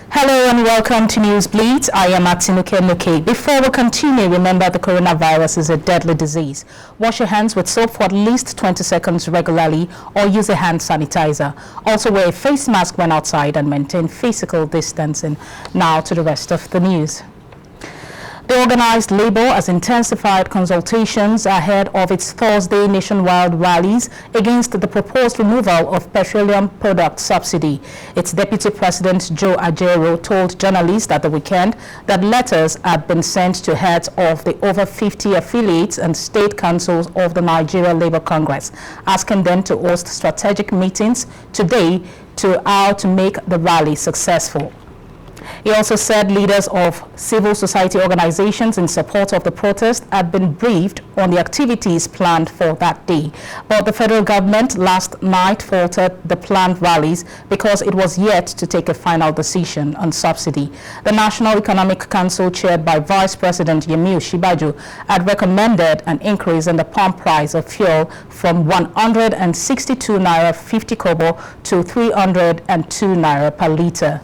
Hello and welcome to Newsblitz. I am Atinuke Nuke. Before we continue, remember the coronavirus is a deadly disease. Wash your hands with soap for at least 20 seconds regularly or use a hand sanitizer. Also wear a face mask when outside and maintain physical distancing. Now to the rest of the news. The organized labor has intensified consultations ahead of its Thursday nationwide rallies against the proposed removal of petroleum product subsidy. Its deputy president, Joe Ajero, told journalists at the weekend that letters had been sent to heads of the over 50 affiliates and state councils of the Nigeria Labour Congress, asking them to host strategic meetings today to how to make the rally successful. He also said leaders of civil society organizations in support of the protest had been briefed on the activities planned for that day. But the federal government last night faltered the planned rallies because it was yet to take a final decision on subsidy. The National Economic Council, chaired by Vice President Yemi Osinbajo, had recommended an increase in the pump price of fuel from 162 naira 50 kobo to 302 naira per litre.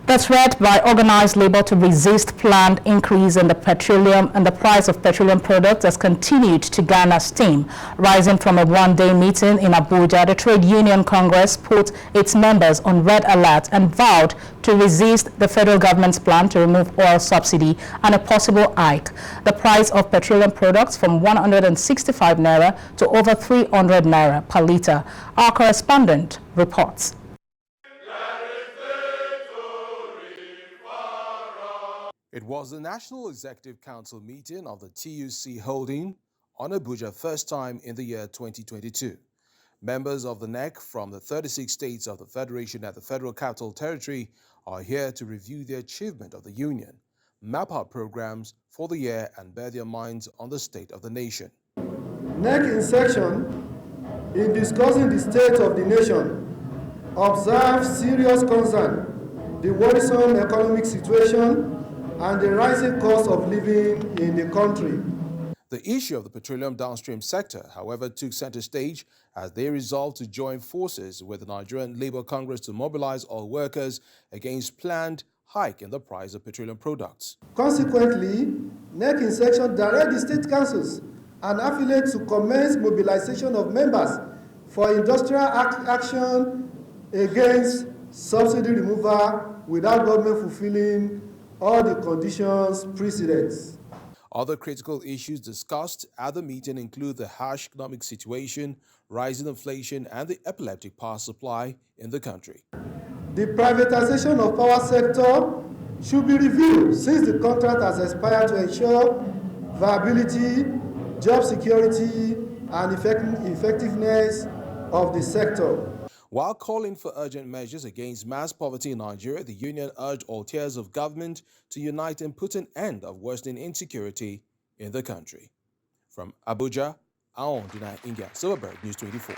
The threat by organized labor to resist planned increase in the price of petroleum products has continued to garner steam. Rising from a one-day meeting in Abuja, the Trade Union Congress put its members on red alert and vowed to resist the federal government's plan to remove oil subsidy and a possible hike. The price of petroleum products from 165 naira to over 300 naira per litre. Our correspondent reports. It was the National Executive Council meeting of the TUC holding on Abuja first time in the year 2022. Members of the NEC from the 36 states of the Federation at the Federal Capital Territory are here to review the achievement of the Union, map out programs for the year and bear their minds on the state of the nation. NEC in section, in discussing the state of the nation, observed serious concern, the worrisome economic situation, and the rising cost of living in the country. The issue of the petroleum downstream sector, however, took center stage as they resolved to join forces with the Nigerian Labour Congress to mobilize all workers against planned hike in the price of petroleum products. Consequently, NEC in section directed the state councils and affiliates to commence mobilization of members for industrial action against subsidy removal without government fulfilling all the conditions precedents. Other critical issues discussed at the meeting include the harsh economic situation, rising inflation, and the epileptic power supply in the country. The privatization of power sector should be reviewed since the contract has expired to ensure viability, job security, and effectiveness of the sector. While calling for urgent measures against mass poverty in Nigeria, the union urged all tiers of government to unite and put an end of worsening insecurity in the country. From Abuja, Aon Dina India, Silverberg, News 24.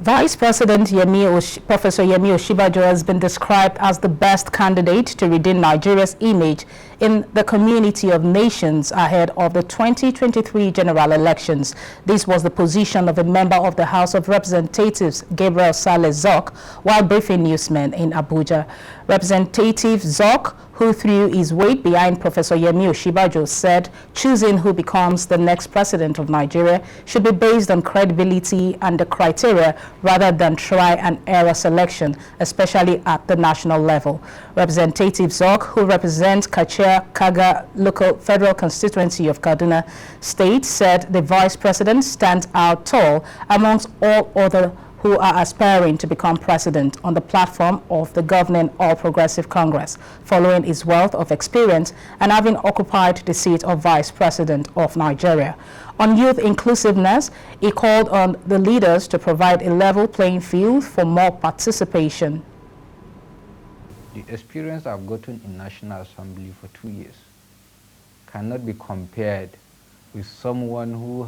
Vice President Professor Yemi Osinbajo has been described as the best candidate to redeem Nigeria's image in the community of nations ahead of the 2023 general elections. This was the position of a member of the House of Representatives, Gabriel Saleh Zok, while briefing newsmen in Abuja. Representative Zok, who threw his weight behind Professor Yemi Osinbajo, said choosing who becomes the next president of Nigeria should be based on credibility and the criteria rather than try and error selection, especially at the national level. Representative Zok, who represents Kaga local federal constituency of Kaduna State, said the vice president stands out tall amongst all other who are aspiring to become president on the platform of the governing All Progressive Congress, following his wealth of experience and having occupied the seat of Vice President of Nigeria. On youth inclusiveness, he called on the leaders to provide a level playing field for more participation. The experience I've gotten in National Assembly for 2 years cannot be compared with someone who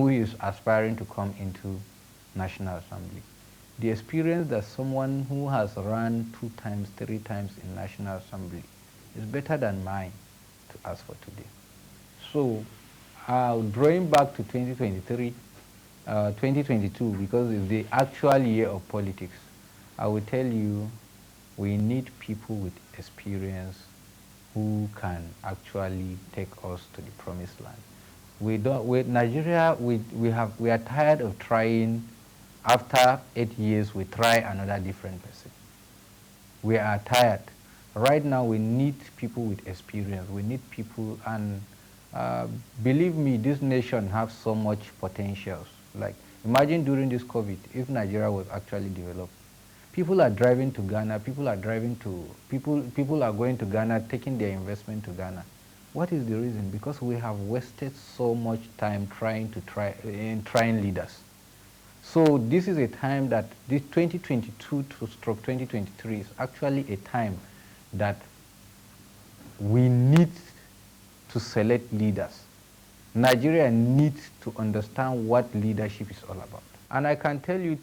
is aspiring to come into National Assembly. The experience that someone who has run 2 times, 3 times in National Assembly is better than mine to ask for today. So, drawing back to 2023, 2022, because it's the actual year of politics, I will tell you, we need people with experience who can actually take us to the promised land. Nigeria, we are tired of trying. After 8 years, we try another different person. We are tired. Right now, we need people with experience. We need people, and believe me, this nation has so much potential. Like, imagine during this COVID, if Nigeria was actually developed. People are driving to Ghana, people are going to Ghana, taking their investment to Ghana. What is the reason? Because we have wasted so much time trying leaders. So this is a time that this 2022 to stroke 2023 is actually a time that we need to select leaders. Nigeria needs to understand what leadership is all about. And I can tell you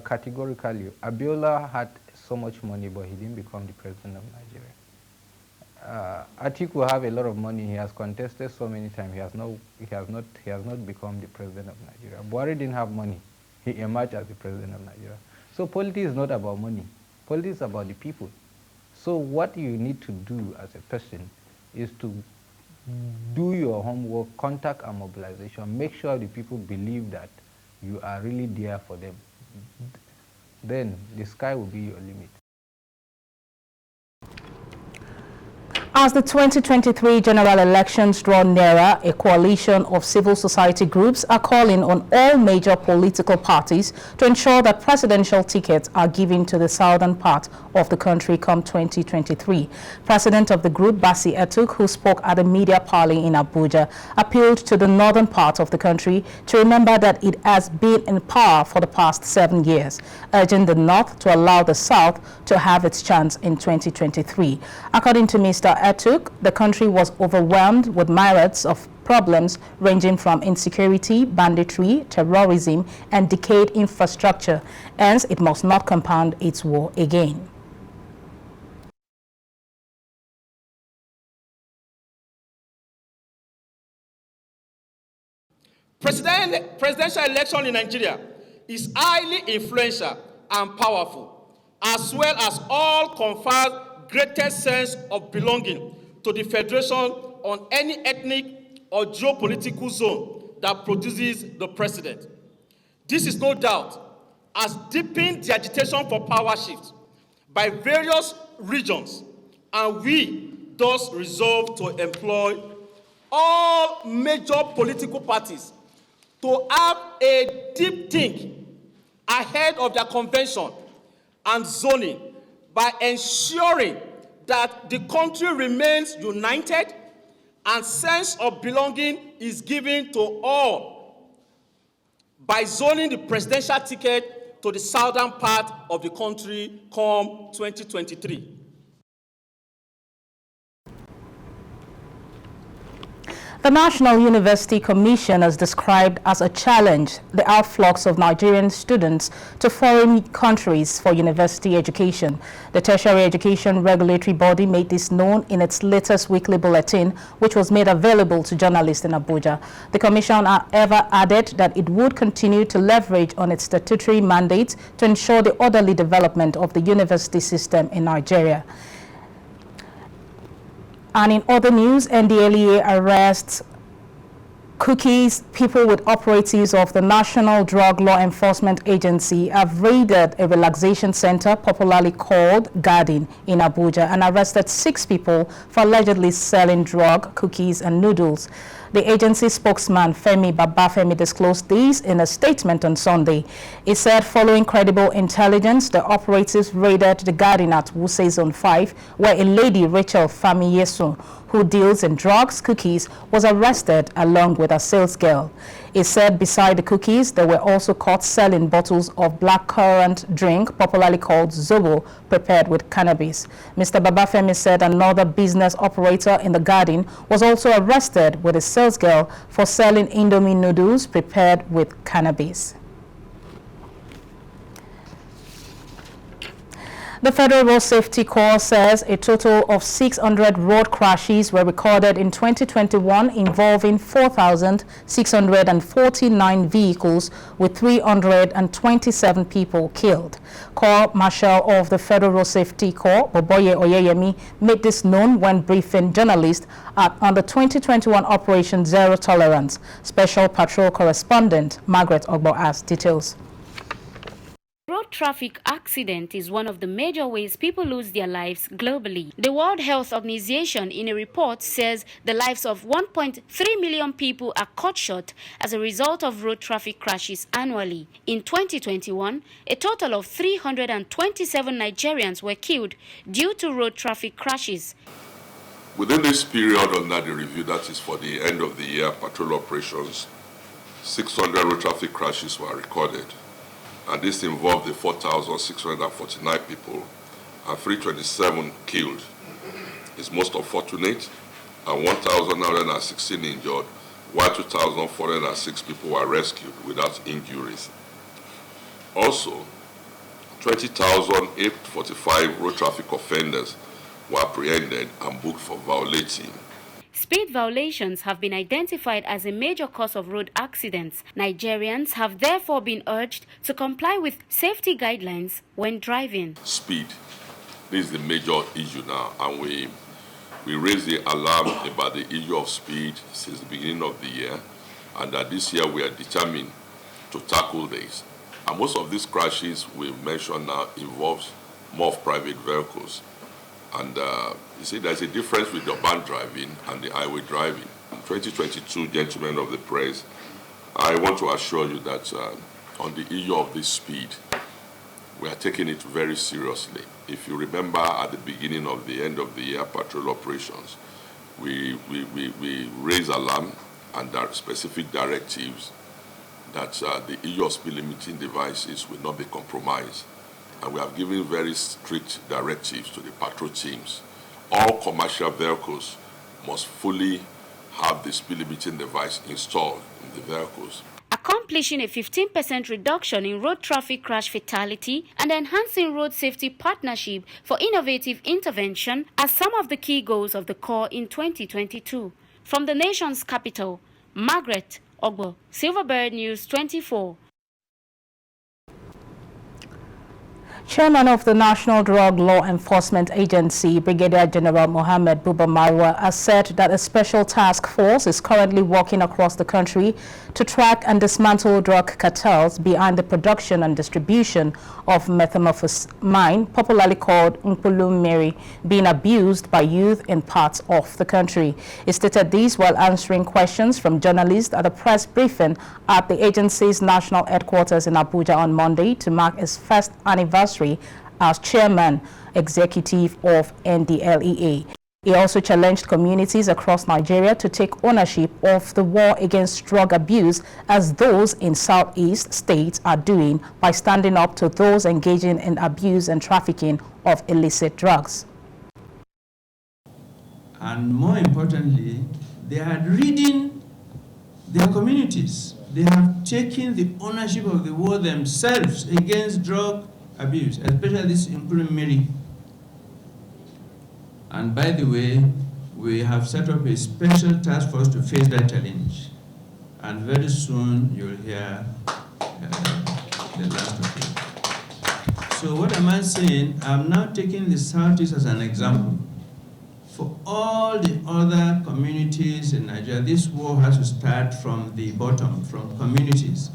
categorically, Abiola had so much money, but he didn't become the president of Nigeria. Atiku have a lot of money. He has contested so many times. He has not become the president of Nigeria. Buhari didn't have money. He emerged as the president of Nigeria. So politics is not about money. Politics is about the people. So what you need to do as a person is to do your homework, contact and mobilization, make sure the people believe that you are really there for them. Then the sky will be your limit. As the 2023 general elections draw nearer, a coalition of civil society groups are calling on all major political parties to ensure that presidential tickets are given to the southern part of the country come 2023. President of the group, Basi Etuk, who spoke at a media parley in Abuja, appealed to the northern part of the country to remember that it has been in power for the past 7 years, urging the north to allow the south to have its chance in 2023. According to Mr. Etuk, the country was overwhelmed with myriads of problems ranging from insecurity, banditry, terrorism, and decayed infrastructure. Hence, it must not compound its woe again. Presidential election in Nigeria is highly influential and powerful, as well as all confers greatest sense of belonging to the Federation on any ethnic or geopolitical zone that produces the president. This is no doubt has deepened the agitation for power shift by various regions, and we thus resolve to employ all major political parties to have a deep think ahead of their convention and zoning by ensuring that the country remains united and sense of belonging is given to all by zoning the presidential ticket to the southern part of the country come 2023. The National University Commission has described as a challenge the outflux of Nigerian students to foreign countries for university education. The Tertiary Education Regulatory Body made this known in its latest weekly bulletin, which was made available to journalists in Abuja. The Commission, however, added that it would continue to leverage on its statutory mandate to ensure the orderly development of the university system in Nigeria. And in other news, NDLEA arrests cookies. People with operatives of the National Drug Law Enforcement Agency have raided a relaxation center popularly called Garden in Abuja and arrested 6 people for allegedly selling drug, cookies and noodles. The agency spokesman Femi Babafemi disclosed these in a statement on Sunday. He said following credible intelligence, the operatives raided the garden at Wuse Zone 5, where a lady, Rachel Famiyesu, who deals in drugs, cookies, was arrested along with a sales girl. He said beside the cookies, they were also caught selling bottles of blackcurrant drink, popularly called Zobo, prepared with cannabis. Mr. Babafemi said another business operator in the garden was also arrested with a sales girl for selling Indomie noodles prepared with cannabis. The Federal Road Safety Corps says a total of 600 road crashes were recorded in 2021 involving 4,649 vehicles with 327 people killed. Corps Marshal of the Federal Road Safety Corps, Boboye Oyeyemi, made this known when briefing journalists on the 2021 Operation Zero Tolerance. Special Patrol Correspondent Margaret Ogbo has details. Road traffic accident is one of the major ways people lose their lives globally. The World Health Organization in a report says the lives of 1.3 million people are cut short as a result of road traffic crashes annually. In 2021, a total of 327 Nigerians were killed due to road traffic crashes. Within this period under the review, that is for the end of the year patrol operations, 600 road traffic crashes were recorded. And this involved the 4,649 people and 327 killed. It's most unfortunate, and 1,916 injured, while 2,406 people were rescued without injuries. Also, 20,845 road traffic offenders were apprehended and booked for violating. Speed violations have been identified as a major cause of road accidents. Nigerians have therefore been urged to comply with safety guidelines when driving. Speed. This is the major issue now, and we raised the alarm about the issue of speed since the beginning of the year, and that this year we are determined to tackle this. And most of these crashes we mentioned now involves more of private vehicles. And you see, there's a difference with urban driving and the highway driving. In 2022, gentlemen of the press, I want to assure you that on the issue of this speed, we are taking it very seriously. If you remember at the beginning of the end of the year patrol operations, we raised alarm and there are specific directives that the issue of speed limiting devices will not be compromised. And we have given very strict directives to the patrol teams. All commercial vehicles must fully have the speed limiting device installed in the vehicles. Accomplishing a 15% reduction in road traffic crash fatality and enhancing road safety partnership for innovative intervention are some of the key goals of the Corps in 2022. From the nation's capital, Margaret Ogbo, Silverbird News 24. Chairman of the National Drug Law Enforcement Agency, Brigadier General Mohammed Buba Marwa, has said that a special task force is currently working across the country to track and dismantle drug cartels behind the production and distribution of methamphetamine, popularly called Mpulumeri, being abused by youth in parts of the country. He stated this while answering questions from journalists at a press briefing at the agency's national headquarters in Abuja on Monday to mark its first anniversary as chairman executive of NDLEA. He also challenged communities across Nigeria to take ownership of the war against drug abuse as those in southeast states are doing by standing up to those engaging in abuse and trafficking of illicit drugs. And more importantly, they are reading their communities. They have taken the ownership of the war themselves against drug abuse, especially this Mpulumeri. And by the way, we have set up a special task force to face that challenge. And very soon you'll hear the last of it. So what am I saying? I'm now taking the Southeast as an example. For all the other communities in Nigeria, this war has to start from the bottom, from communities.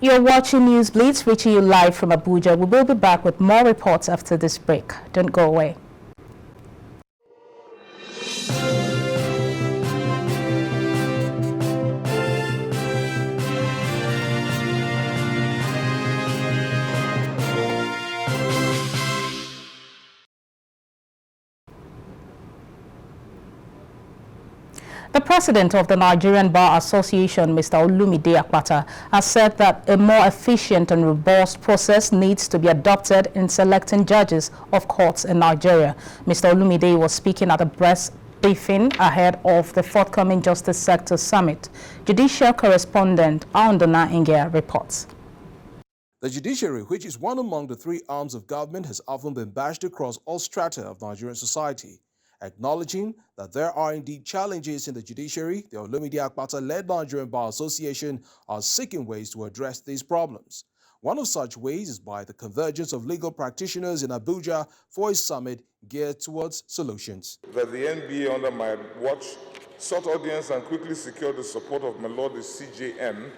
You're watching Newsblitz, reaching you live from Abuja. We will be back with more reports after this break. Don't go away. The president of the Nigerian Bar Association, Mr. Olumide Akpata, has said that a more efficient and robust process needs to be adopted in selecting judges of courts in Nigeria. Mr. Olumide was speaking at a press briefing ahead of the forthcoming Justice Sector Summit. Judicial correspondent Aondona Ingia reports. The judiciary, which is one among the three arms of government, has often been bashed across all strata of Nigerian society. Acknowledging that there are indeed challenges in the judiciary, the Olumide Akpata-led Nigerian Bar Association are seeking ways to address these problems. One of such ways is by the convergence of legal practitioners in Abuja for a summit geared towards solutions. That the NBA under my watch sought audience and quickly secured the support of my Lord the CJN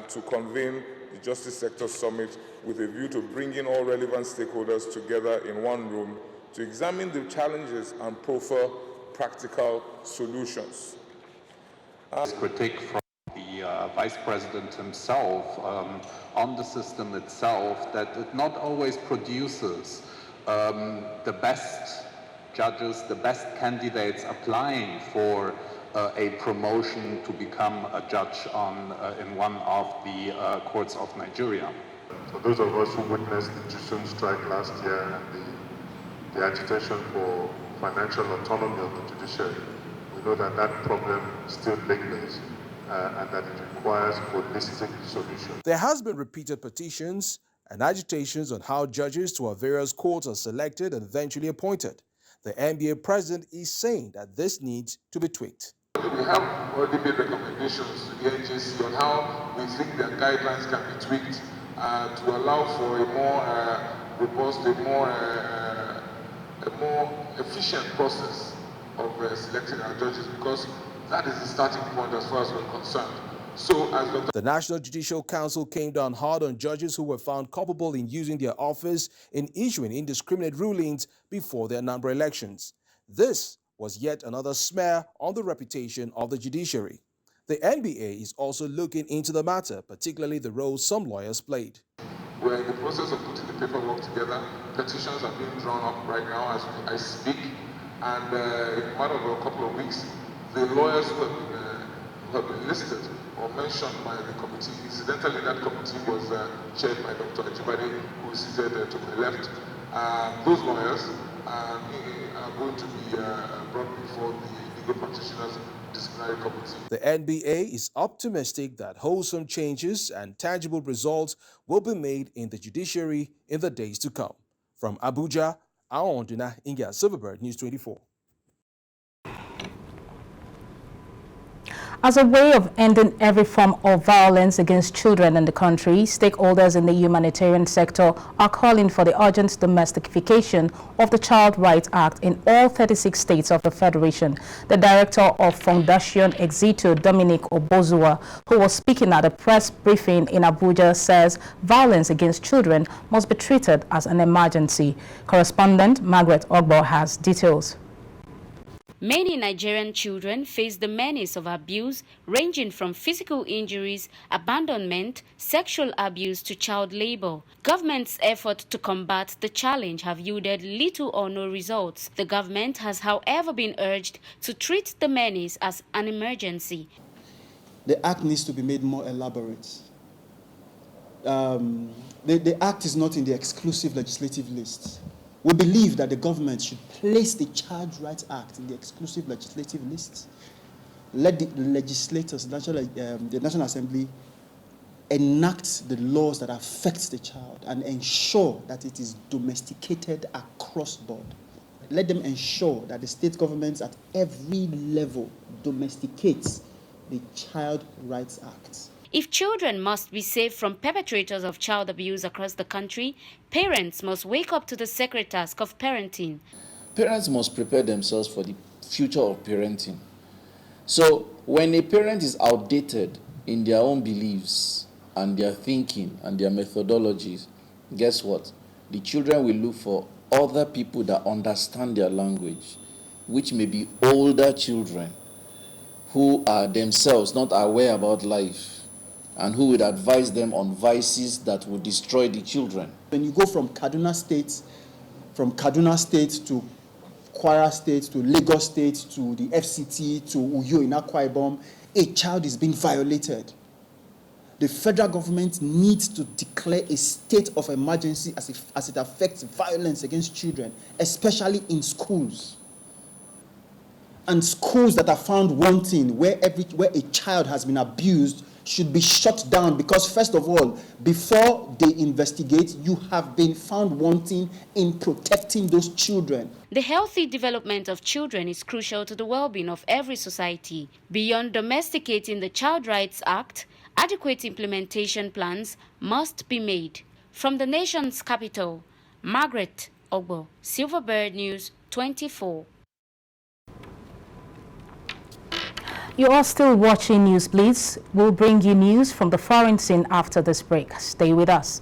to convene the Justice Sector Summit with a view to bringing all relevant stakeholders together in one room to examine the challenges and proffer practical solutions. Critique from the Vice President himself on the system itself, that it not always produces the best judges, the best candidates applying for a promotion to become a judge in one of the courts of Nigeria. So those of us who witnessed the Jusun strike last year and the agitation for financial autonomy of the judiciary, we know that that problem still lingers and that it requires holistic solutions. There has been repeated petitions and agitations on how judges to our various courts are selected and eventually appointed. The NBA president is saying that this needs to be tweaked. We have already made recommendations to the NJC on how we think their guidelines can be tweaked to allow for a more robust, a more efficient process of selecting our judges, because that is the starting point as far as we're concerned. So, as the National Judicial Council came down hard on judges who were found culpable in using their office in issuing indiscriminate rulings before the Anambra elections. This was yet another smear on the reputation of the judiciary. The NBA is also looking into the matter, particularly the role some lawyers played. We're in the process of putting the paperwork together. Petitions are being drawn up right now as I speak, and in a matter of a couple of weeks, the lawyers who have been listed or mentioned by the committee, incidentally that committee was chaired by Dr. Ajibade, who is seated to my left. Those lawyers are going to be brought before the legal practitioners disciplinary committee. The NBA is optimistic that wholesome changes and tangible results will be made in the judiciary in the days to come. From Abuja, Aondona Ingia, Silverbird News 24. As a way of ending every form of violence against children in the country, stakeholders in the humanitarian sector are calling for the urgent domestication of the Child Rights Act in all 36 states of the Federation. The director of Fundación Éxito, Dominic Obozua, who was speaking at a press briefing in Abuja, says violence against children must be treated as an emergency. Correspondent Margaret Ogbo has details. Many Nigerian children face the menace of abuse, ranging from physical injuries, abandonment, sexual abuse to child labor. Government's efforts to combat the challenge have yielded little or no results. The government has, however, been urged to treat the menace as an emergency. The act needs to be made more elaborate. The act is not in the exclusive legislative list. We believe that the government should place the Child Rights Act in the exclusive legislative list. Let the legislators, the National Assembly, enact the laws that affect the child and ensure that it is domesticated across board. Let them ensure that the state governments at every level domesticates the Child Rights Act. If children must be safe from perpetrators of child abuse across the country, parents must wake up to the sacred task of parenting. Parents must prepare themselves for the future of parenting. So when a parent is outdated in their own beliefs and their thinking and their methodologies, guess what? The children will look for other people that understand their language, which may be older children who are themselves not aware about life, and who would advise them on vices that would destroy the children. When you go from Kaduna State to Kwara State to Lagos State to the FCT to Uyo in Akwa Ibom, a child is being violated. The federal government needs to declare a state of emergency as it affects violence against children, especially in schools. and schools that are found wanting, where a child has been abused, should be shut down, because first of all, before they investigate, you have been found wanting in protecting those children. The healthy development of children is crucial to the well-being of every society. Beyond domesticating the Child Rights Act, adequate implementation plans must be made. From the nation's capital, Margaret Ogbo, Silverbird News 24. You are still watching Newsblitz. We'll bring you news from the foreign scene after this break. Stay with us.